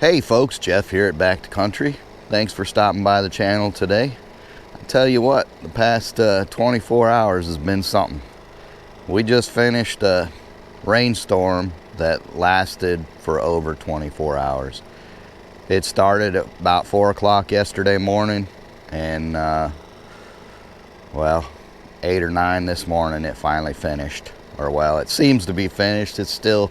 Hey folks, Jeff here at Back to Country. Thanks for stopping by the channel today. I tell you what, the past 24 hours has been something. We just finished a rainstorm that lasted for over 24 hours. It started at about 4 o'clock yesterday morning, and well, 8 or 9 this morning it finally finished. Or well, it seems to be finished. It still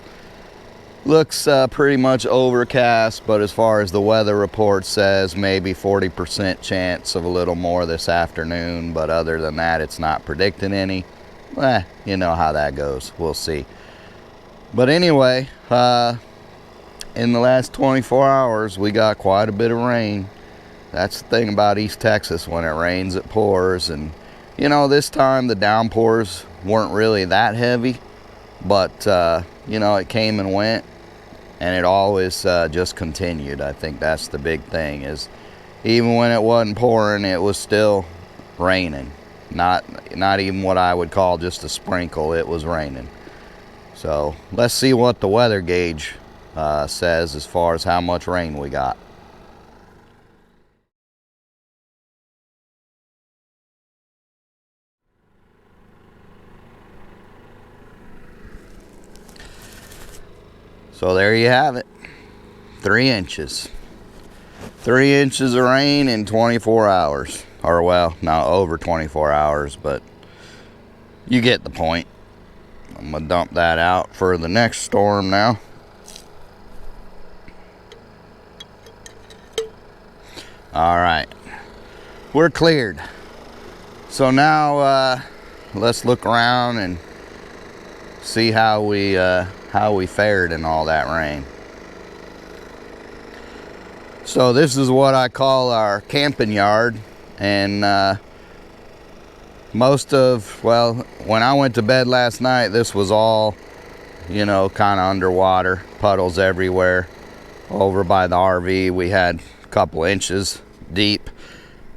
looks pretty much overcast, but as far as the weather report says, maybe 40% chance of a little more this afternoon. But other than that, it's not predicting any. You know how that goes. We'll see. But anyway, in the last 24 hours, we got quite a bit of rain. That's the thing about East Texas. When it rains, it pours. And, you know, this time the downpours weren't really that heavy. But, you know, it came and went. And it always just continued. I think that's the big thing, is even when it wasn't pouring, it was still raining. Not even what I would call just a sprinkle. It was raining. So let's see what the weather gauge says as far as how much rain we got. So there you have it. 3 inches. 3 inches of rain in 24 hours. Or well, not over 24 hours, but you get the point. I'm gonna dump that out for the next storm now. All right, we're cleared. So now let's look around and see how we fared in all that rain. So this is what I call our camping yard, and when I went to bed last night, this was all, you know, kind of underwater, puddles everywhere. Over by the RV, we had a couple inches deep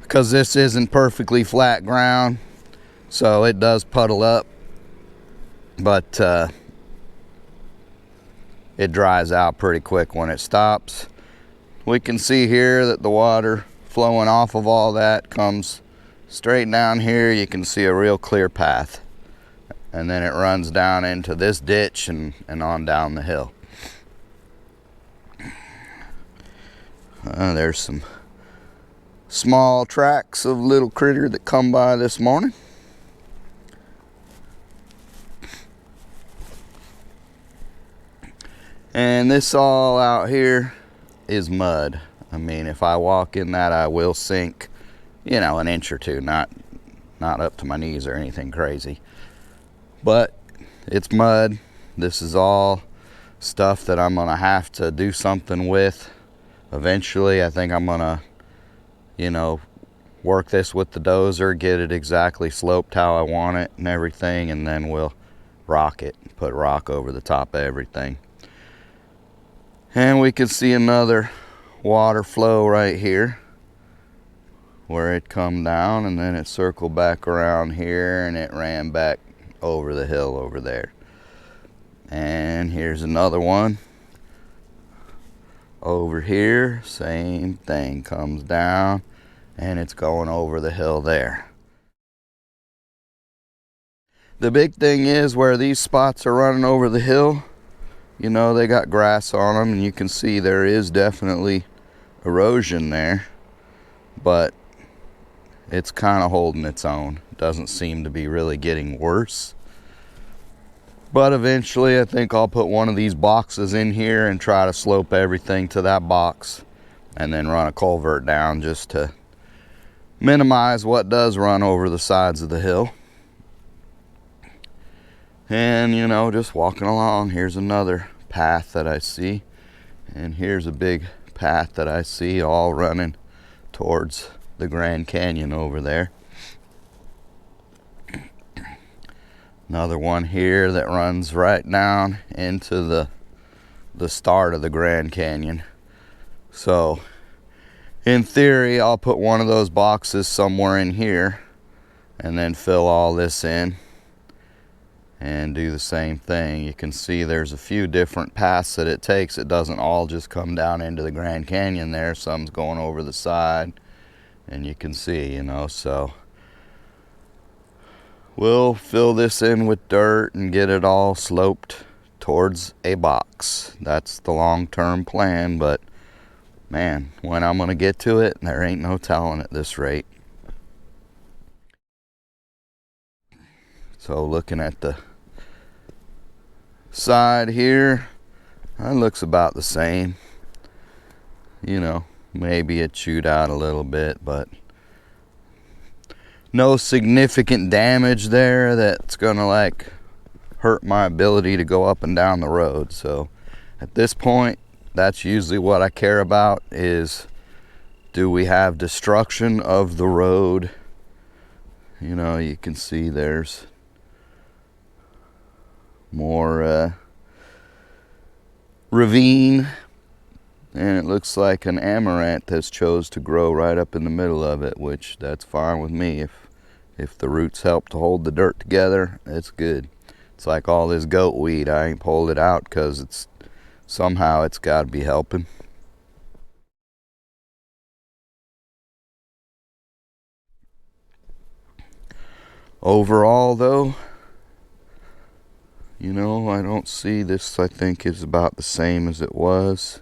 because this isn't perfectly flat ground, so it does puddle up, but it dries out pretty quick when it stops. We can see here that the water flowing off of all that comes straight down here. You can see a real clear path, and then it runs down into this ditch and on down the hill. There's some small tracks of little critter that come by this morning. And this all out here is mud. I mean, if I walk in that, I will sink, you know, an inch or two, not up to my knees or anything crazy. But it's mud. This is all stuff that I'm gonna have to do something with eventually. I think I'm gonna, you know, work this with the dozer, get it exactly sloped how I want it and everything, and then we'll rock it, put rock over the top of everything. And we can see another water flow right here where it come down, and then it circled back around here and it ran back over the hill over there. And here's another one over here, same thing, comes down and it's going over the hill there. The big thing is where these spots are running over the hill, you know, they got grass on them, and you can see there is definitely erosion there, but it's kind of holding its own. It doesn't seem to be really getting worse. But eventually I think I'll put one of these boxes in here and try to slope everything to that box, and then run a culvert down just to minimize what does run over the sides of the hill. And, you know, just walking along, here's another path that I see, and here's a big path that I see all running towards the Grand Canyon over there. Another one here that runs right down into the start of the Grand Canyon. So in theory, I'll put one of those boxes somewhere in here and then fill all this in. and do the same thing. You can see there's a few different paths that it takes. It doesn't all just come down into the Grand Canyon there. Some's going over the side, and you can see, you know, so we'll fill this in with dirt and get it all sloped towards a box. That's the long-term plan, but man, when I'm gonna get to it, there ain't no telling at this rate. So looking at the side here, that looks about the same. You know, maybe it chewed out a little bit, but no significant damage there that's gonna like hurt my ability to go up and down the road. So at this point, that's usually what I care about, is do we have destruction of the road? You know, you can see there's more ravine, and it looks like an amaranth has chose to grow right up in the middle of it, which that's fine with me. If the roots help to hold the dirt together, it's good. It's like all this goat weed, I ain't pulled it out because it's somehow it's got to be helping. Overall though, you know, I don't see this. I think is about the same as it was.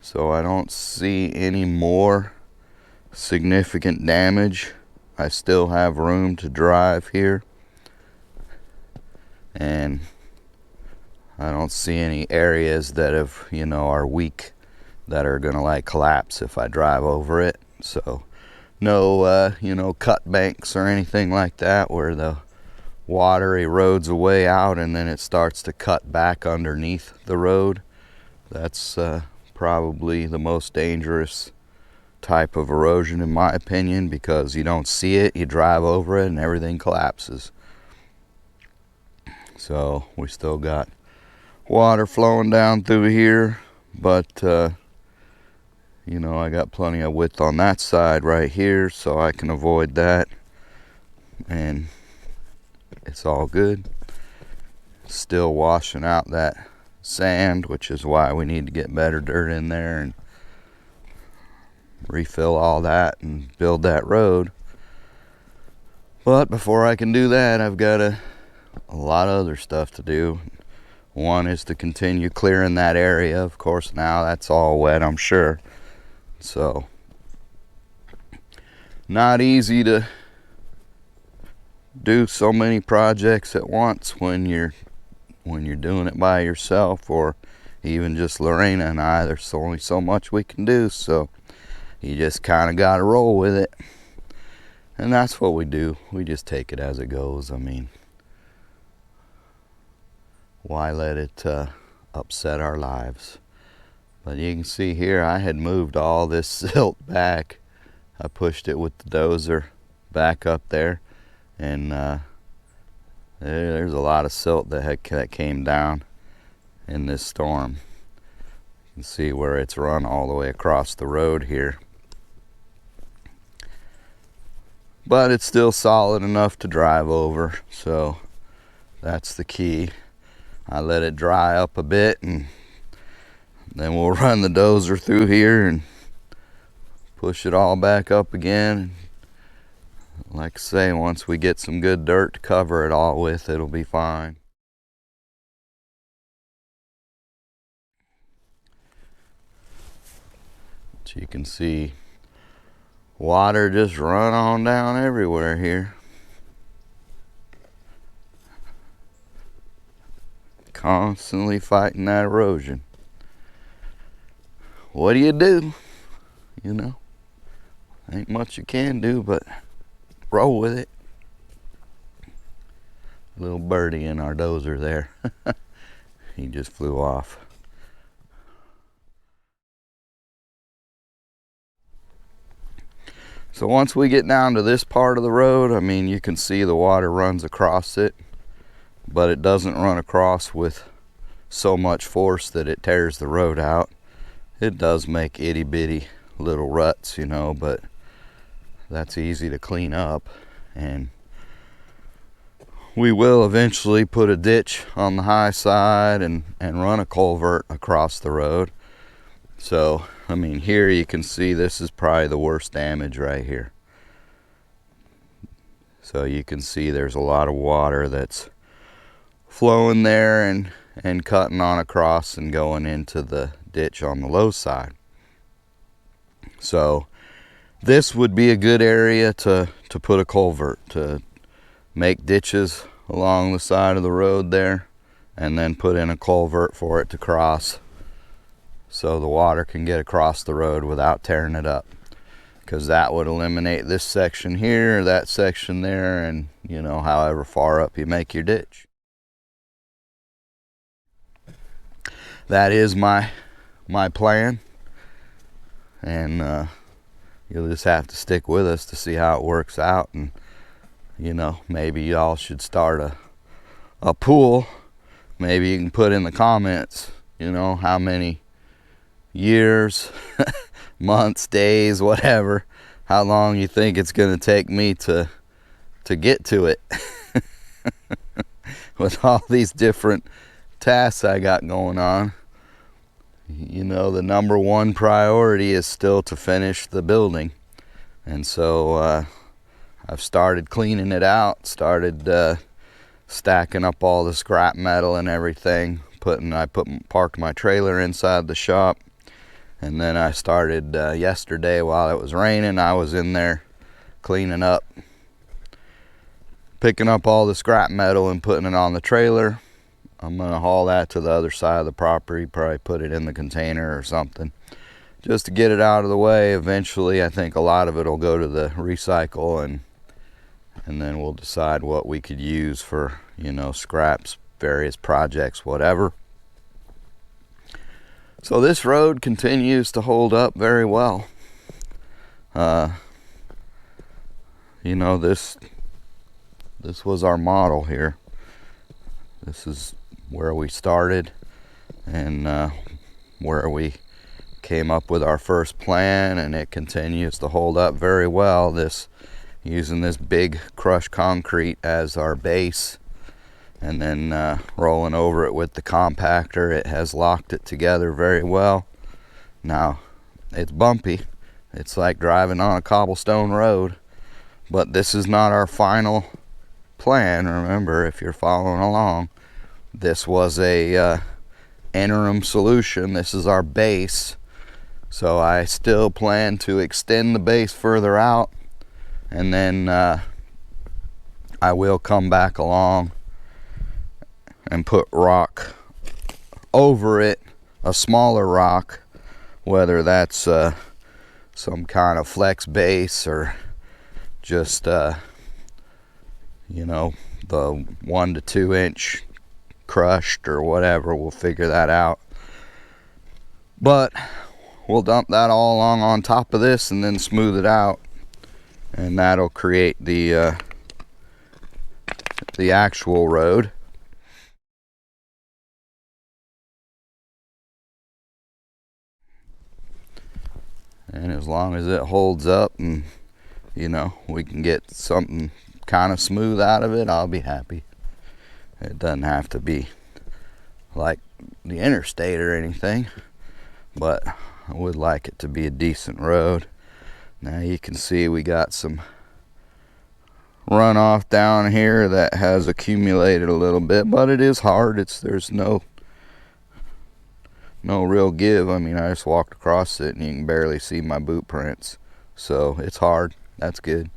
So I don't see any more significant damage. I still have room to drive here. And I don't see any areas that have, you know, are weak that are gonna like collapse if I drive over it. So no, you know, cut banks or anything like that where the water erodes away out and then it starts to cut back underneath the road. That's probably the most dangerous type of erosion in my opinion, because you don't see it, you drive over it and everything collapses. So we still got water flowing down through here, but you know, I got plenty of width on that side right here, so I can avoid that, and it's all good. Still washing out that sand, which is why we need to get better dirt in there and refill all that and build that road. But before I can do that, I've got a lot of other stuff to do. One is to continue clearing that area. Of course, now that's all wet, I'm sure. So, not easy to do so many projects at once when you're doing it by yourself, or even just Lorena and I. There's only so much we can do, so you just kind of got to roll with it. And that's what we do. We just take it as it goes. I mean, why let it upset our lives? But you can see here, I had moved all this silt back. I pushed it with the dozer back up there, and there's a lot of silt that came down in this storm. You can see where it's run all the way across the road here. But it's still solid enough to drive over, so that's the key. I let it dry up a bit, and then we'll run the dozer through here and push it all back up again. Like I say, once we get some good dirt to cover it all with, it'll be fine. So you can see water just run on down everywhere here. Constantly fighting that erosion. What do? You know, ain't much you can do but roll with it. Little birdie in our dozer there. He just flew off. So once we get down to this part of the road, I mean, you can see the water runs across it, but it doesn't run across with so much force that it tears the road out. It does make itty bitty little ruts, you know, but that's easy to clean up. And we will eventually put a ditch on the high side and run a culvert across the road. So, I mean, here you can see this is probably the worst damage right here. So you can see there's a lot of water that's flowing there and cutting on across and going into the ditch on the low side. So this would be a good area to put a culvert, to make ditches along the side of the road there, and then put in a culvert for it to cross so the water can get across the road without tearing it up. Because that would eliminate this section here, that section there, and you know, however far up you make your ditch. That is my plan, and you'll just have to stick with us to see how it works out. And you know, maybe y'all should start a pool. Maybe you can put in the comments, you know, how many years, months, days, whatever, how long you think it's going to take me to get to it. With all these different tasks I got going on, you know, the number one priority is still to finish the building. And so I've started cleaning it out, started stacking up all the scrap metal and everything, parked my trailer inside the shop. And then I started yesterday while it was raining. I was in there cleaning up, picking up all the scrap metal and putting it on the trailer. I'm gonna haul that to the other side of the property, probably put it in the container or something, just to get it out of the way. Eventually, I think a lot of it will go to the recycle, and then we'll decide what we could use for, you know, scraps, various projects, whatever. So this road continues to hold up very well. You know, this was our model here. This is where we started and where we came up with our first plan, and it continues to hold up very well. Using this big crushed concrete as our base, and then rolling over it with the compactor. It has locked it together very well. Now, it's bumpy. It's like driving on a cobblestone road, but this is not our final plan. Remember, if you're following along, this was a interim solution. This is our base. So I still plan to extend the base further out, and then I will come back along and put rock over it, a smaller rock, whether that's some kind of flex base or just you know, the 1 to 2 inch crushed or whatever. We'll figure that out, but we'll dump that all along on top of this and then smooth it out, and that'll create the actual road. And as long as it holds up and, you know, we can get something kind of smooth out of it, I'll be happy. It doesn't have to be like the interstate or anything, but I would like it to be a decent road. Now you can see we got some runoff down here that has accumulated a little bit, but it is hard. There's no real give. I mean, I just walked across it and you can barely see my boot prints, so it's hard. That's good.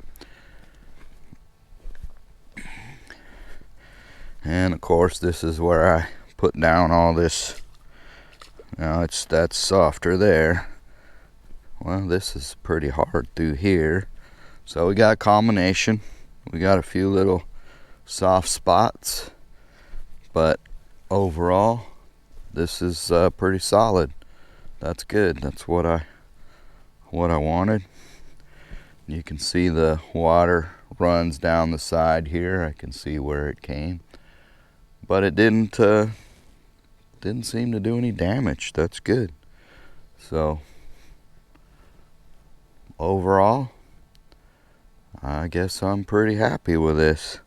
And of course, this is where I put down all this. Now that's softer there. Well, this is pretty hard through here. So we got a combination. We got a few little soft spots, but overall this is pretty solid. That's good. That's what I wanted. You can see the water runs down the side here. I can see where it came, but it didn't seem to do any damage. That's good. So overall, I guess I'm pretty happy with this.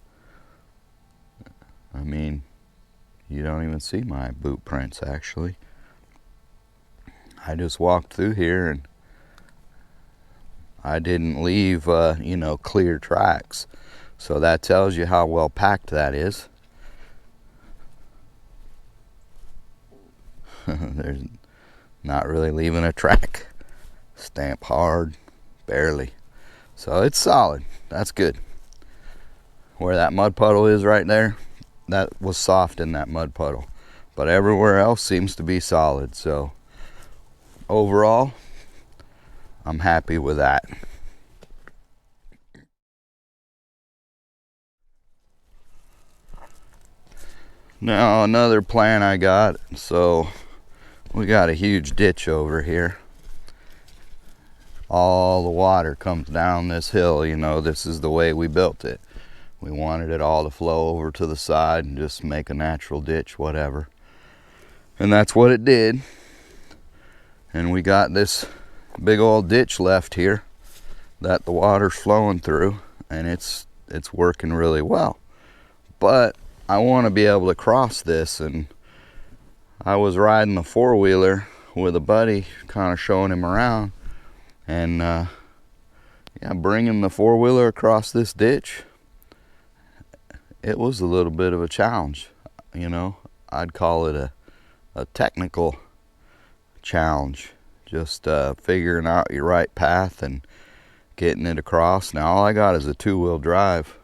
I mean, you don't even see my boot prints actually. I just walked through here and I didn't leave, you know, clear tracks. So that tells you how well packed that is. There's not really leaving a track. Stamp hard, barely. So it's solid. That's good. Where that mud puddle is right there, that was soft in that mud puddle. But everywhere else seems to be solid. So overall, I'm happy with that. Now another plan I got, so we got a huge ditch over here. All the water comes down this hill, you know, this is the way we built it. We wanted it all to flow over to the side and just make a natural ditch, whatever. And that's what it did. And we got this big old ditch left here that the water's flowing through, and it's working really well. But I want to be able to cross this, and I was riding the four-wheeler with a buddy, kind of showing him around, and yeah, bringing the four-wheeler across this ditch, it was a little bit of a challenge. You know, I'd call it a technical challenge, just figuring out your right path and getting it across. Now all I got is a two-wheel drive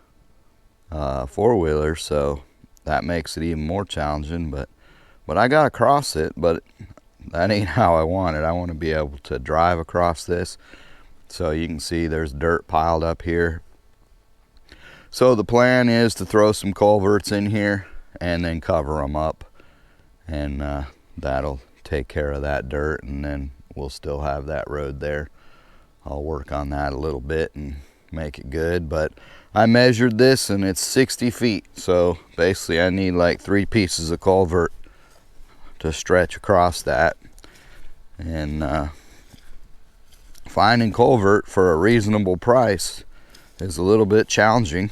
four-wheeler, so that makes it even more challenging, but I got across it. But that ain't how I want it. I want to be able to drive across this. So you can see there's dirt piled up here. So the plan is to throw some culverts in here and then cover them up, and that'll take care of that dirt, and then we'll still have that road there. I'll work on that a little bit and make it good, but I measured this and it's 60 feet. So basically I need like 3 pieces of culvert to stretch across that. And finding culvert for a reasonable price is a little bit challenging.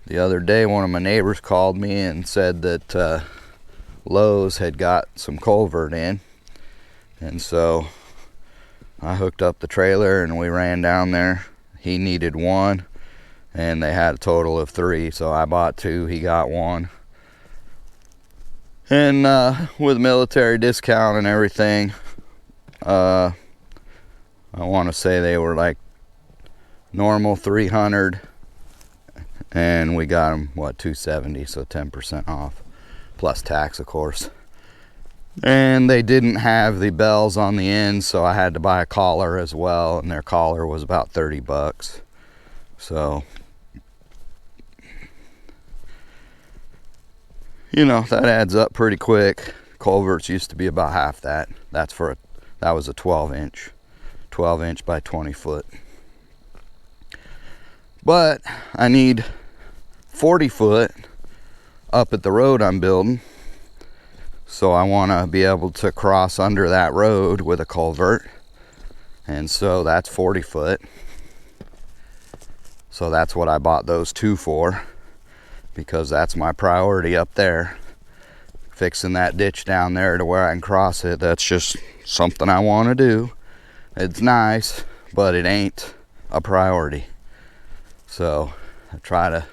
The other day one of my neighbors called me and said that Lowe's had got some culvert in, and so I hooked up the trailer and we ran down there. He needed 1 and they had a total of 3, so I bought 2, he got 1. And with military discount and everything, I want to say they were like normal 300, and we got them, what, 270, so 10% off, plus tax, of course. And they didn't have the bells on the end, so I had to buy a collar as well, and their collar was about 30 bucks. So, you know, that adds up pretty quick. Culverts used to be about half that. That was a 12 inch by 20 foot. But I need 40 foot up at the road I'm building. So I want to be able to cross under that road with a culvert. And so that's 40 foot. So that's what I bought those 2 for, because that's my priority up there. Fixing that ditch down there to where I can cross it, that's just something I want to do. It's nice, but it ain't a priority. So I try to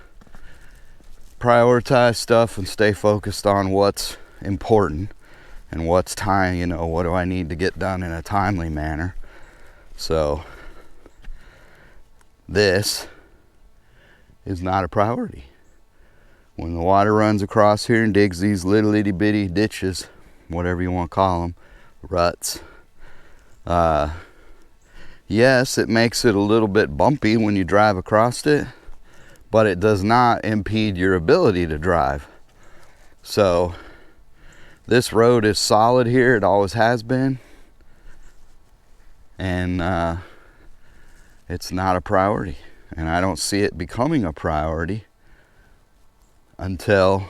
prioritize stuff and stay focused on what's important and what's time, you know, what do I need to get done in a timely manner. So this is not a priority. When the water runs across here and digs these little itty bitty ditches, whatever you want to call them, ruts, yes, it makes it a little bit bumpy when you drive across it, but it does not impede your ability to drive. So this road is solid here, it always has been, and it's not a priority, and I don't see it becoming a priority until,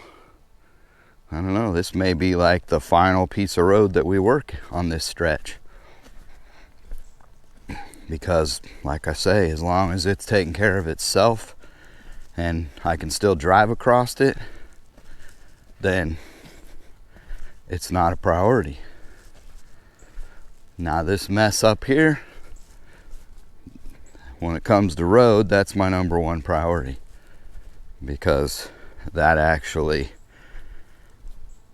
I don't know, this may be like the final piece of road that we work on this stretch. Because, like I say, as long as it's taking care of itself and I can still drive across it, then it's not a priority. Now this mess up here, when it comes to road, that's my number one priority, because that actually,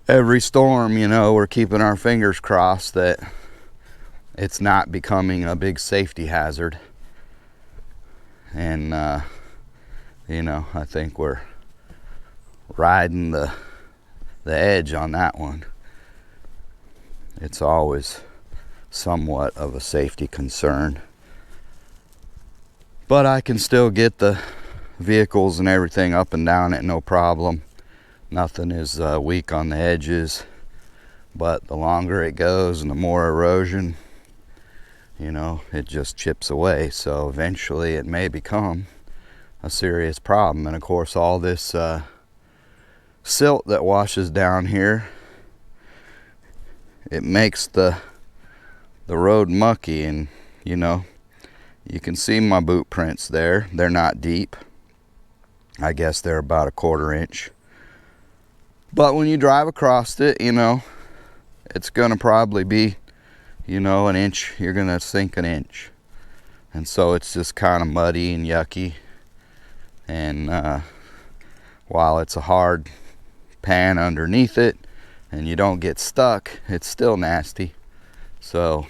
every storm, you know, we're keeping our fingers crossed that it's not becoming a big safety hazard. And you know, I think we're riding the edge on that one. It's always somewhat of a safety concern, but I can still get the vehicles and everything up and down it, no problem. Nothing is weak on the edges, but the longer it goes and the more erosion, you know, it just chips away. So eventually it may become a serious problem. And of course, all this silt that washes down here, it makes the road mucky. And you know, you can see my boot prints there. They're not deep. I guess they're about a 1/4 inch. But when you drive across it, you know, it's gonna probably be, you know, an inch. You're gonna sink an inch. And so it's just kind of muddy and yucky. And while it's a hard pan underneath it and you don't get stuck, it's still nasty. So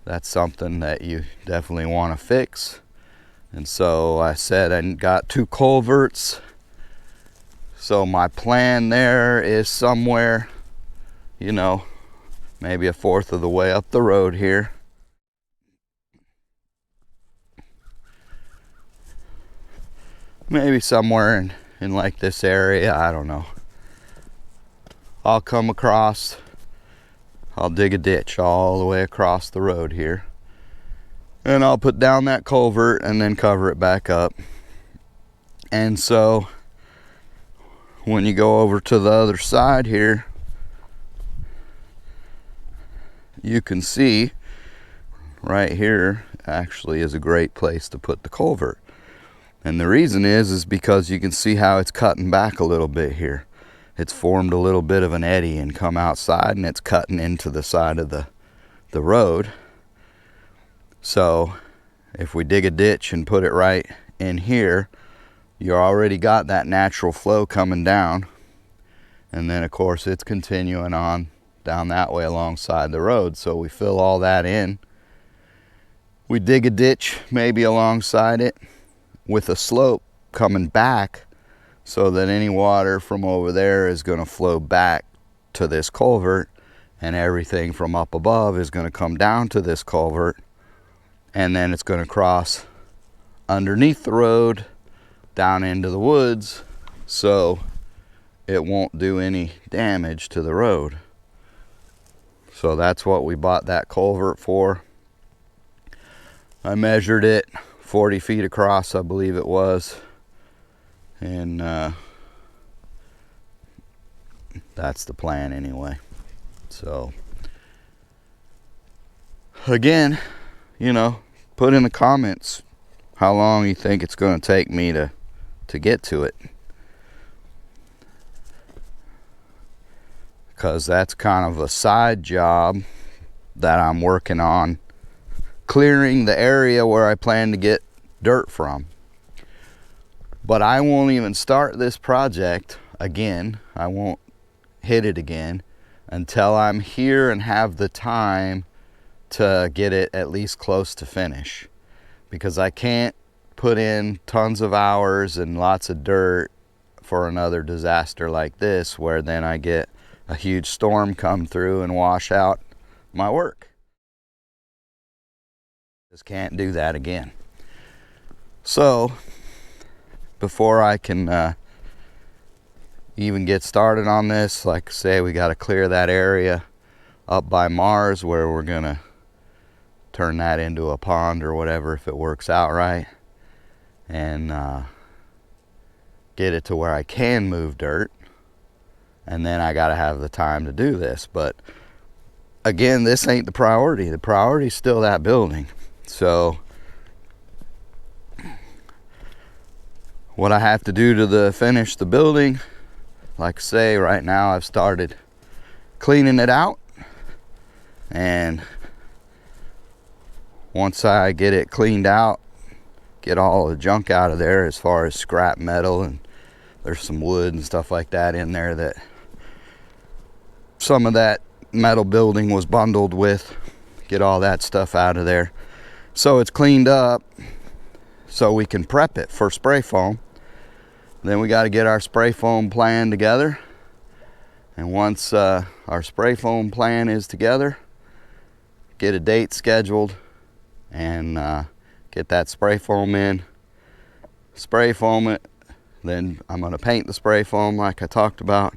that's something that you definitely want to fix. And so I said I got 2 culverts. So my plan there is somewhere, you know, maybe a 1/4 of the way up the road here. Maybe somewhere in like this area, I don't know. I'll come across, I'll dig a ditch all the way across the road here. And I'll put down that culvert and then cover it back up. And so when you go over to the other side here, you can see right here actually is a great place to put the culvert. And the reason is because you can see how it's cutting back a little bit here. It's formed a little bit of an eddy and come outside, and it's cutting into the side of the road. So if we dig a ditch and put it right in here, you already got that natural flow coming down. And then of course it's continuing on down that way alongside the road. So we fill all that in. We dig a ditch maybe alongside it with a slope coming back, so that any water from over there is going to flow back to this culvert, and everything from up above is going to come down to this culvert, and then it's going to cross underneath the road down into the woods, so it won't do any damage to the road. So that's what we bought that culvert for. I measured it 40 feet across, I believe it was. And that's the plan anyway. So again, you know, put in the comments how long you think it's going to take me to get to it. Because that's kind of a side job that I'm working on, clearing the area where I plan to get dirt from. But I won't even start this project again. I won't hit it again until I'm here and have the time to get it at least close to finish. Because I can't put in tons of hours and lots of dirt for another disaster like this, where then I get a huge storm come through and wash out my work. Just can't do that again. So before I can even get started on this, like I say, we got to clear that area up by Mars where we're gonna turn that into a pond or whatever if it works out right, and get it to where I can move dirt. And then I got to have the time to do this. But again, this ain't the priority. The priority is still that building. So what I have to do to finish the building, like I say, right now I've started cleaning it out, and once I get it cleaned out, get all the junk out of there as far as scrap metal, and there's some wood and stuff like that in there that some of that metal building was bundled with, get all that stuff out of there so it's cleaned up so we can prep it for spray foam. Then we got to get our spray foam plan together, and once our spray foam plan is together, get a date scheduled and get that spray foam in, spray foam it. Then I'm going to paint the spray foam like I talked about,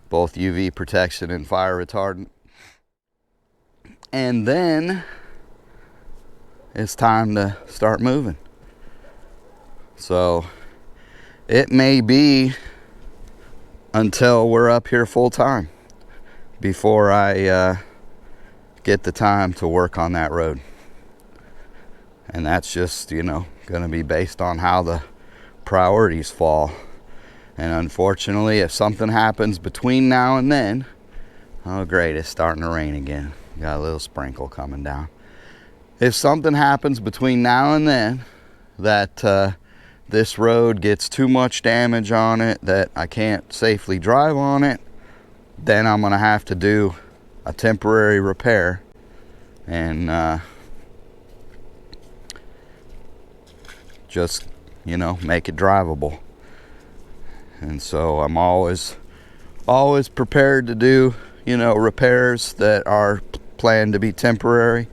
both UV protection and fire retardant. And then it's time to start moving. So it may be until we're up here full time before I get the time to work on that road. And that's just, going to be based on how the priorities fall. And unfortunately, if something happens between now and then, oh great, it's starting to rain again. Got a little sprinkle coming down. If something happens between now and then that this road gets too much damage on it, that I can't safely drive on it, then I'm gonna have to do a temporary repair and just make it drivable. And so I'm always prepared to do repairs that are planned to be temporary,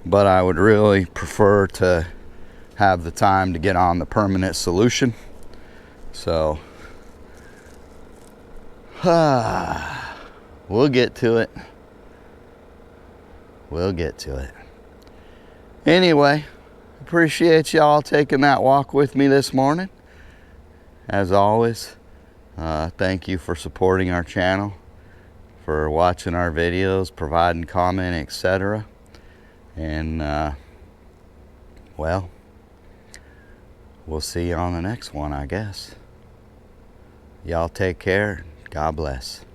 but I would really prefer to have the time to get on the permanent solution. So we'll get to it. Anyway, appreciate y'all taking that walk with me this morning. As always, thank you for supporting our channel, for watching our videos, providing comment, etc. And well, we'll see you on the next one, I guess. Y'all take care. God bless.